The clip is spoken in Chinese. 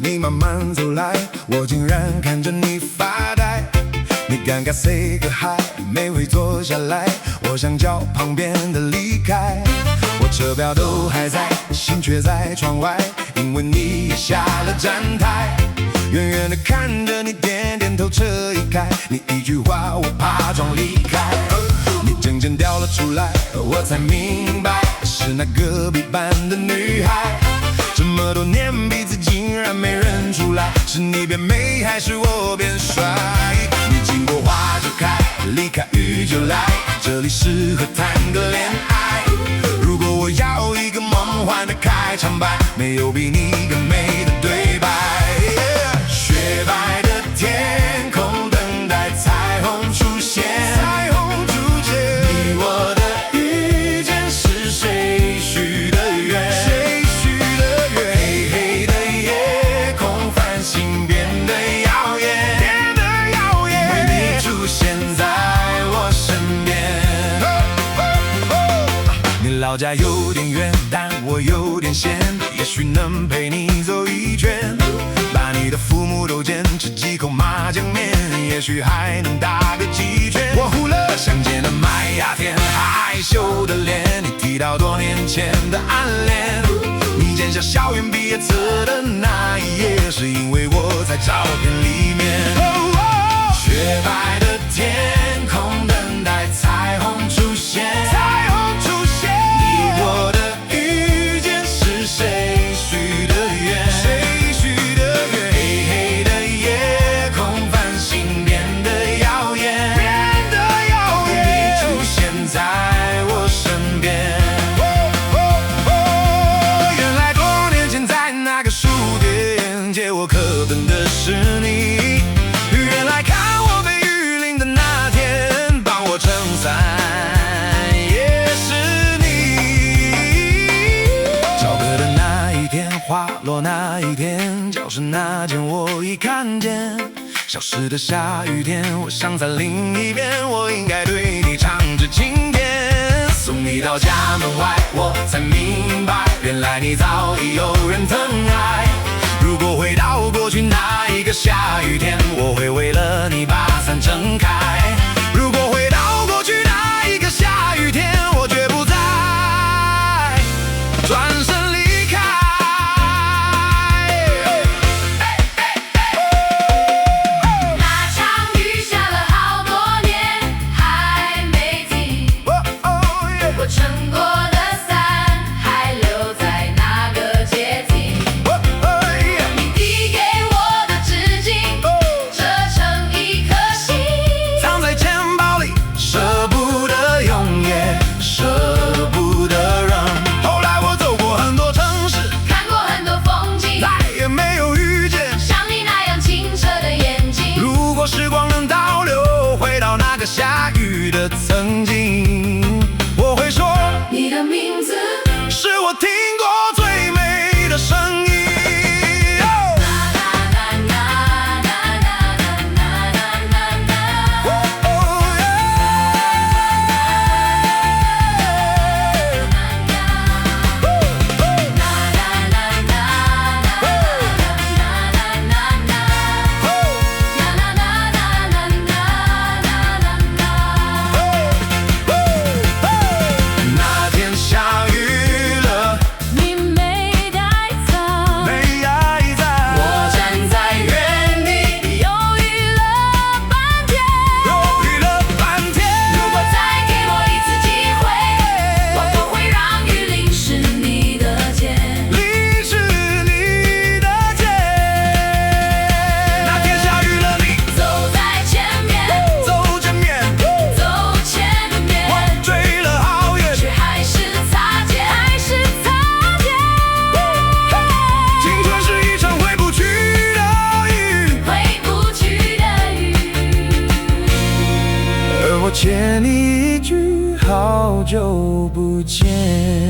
你慢慢走来，我竟然看着你发呆。你尴尬 say 个 hi， 没会坐下来，我想叫旁边的离开。我车票都还在，心却在窗外，因为你也下了站台。远远的看着你点点头，车一开，你一句话我怕撞离开。你渐渐掉了出来，我才明白是那隔壁班的女孩。这么多年彼此竟然没认出来，是你变美还是我变帅？你经过花就开，离开雨就来，这里适合谈个恋爱。如果我要一个梦幻的开场白，没有比你更美的对白。雪白的天空等待彩虹出现，彩虹出现。你我的遇见是谁许的愿？谁许的愿？黑黑的夜空，繁星变得耀眼，变得耀眼。为你出现在我身边。你老家有点远，但我有点闲，也许能陪你走一圈。把你的父母都见，吃几口麻酱面，也许还能打个几圈。我糊了乡间的麦芽田，害羞的脸，你提到多年前的暗恋。你剪下校园毕业册的那一页，是因为我在照片里面。雪白的天空等待彩虹出现，彩虹出现。你我的遇见是谁许的愿？谁许的愿？黑黑的夜空，繁星变得耀眼，变得耀眼。你出现在我身边。原来多年前在那个书店借我课本的是你，原来看我被雨淋的那天帮我撑伞也是你。找歌的那一天，花落那一天，教室那间我已看见。消失的下雨天，我想在另一边，我应该对你唱着经典。送你到家门外，我才明白，原来你早已有人疼爱。如果回到过去那一个下雨天，我会为了你把伞撑开。如果回到过去那一个下雨天，我绝不再转身离开。那场雨下了好多年，还没停。我撑过的伞还留在那个街亭。你递给我的纸巾，折成一颗心，藏在钱包里，舍不得用也舍不得扔。后来我走过很多城市，看过很多风景，再也没有遇见像你那样清澈的眼睛。如果时光能倒流，回到那个下雨的曾经，我会说你的名字是我听过最美的声音。那天下雨了，你没带走，没爱在，我站在原地犹豫了半天。犹豫了半天。如果再给我一次机会，我不会让雨淋湿你的肩。淋湿你的肩。那天下雨了，你走在前面，走前面，走前面，我追了好远，却还是擦肩，还是擦肩。青春是一场回不去的雨，回不去的雨。而我欠你一句好久不见。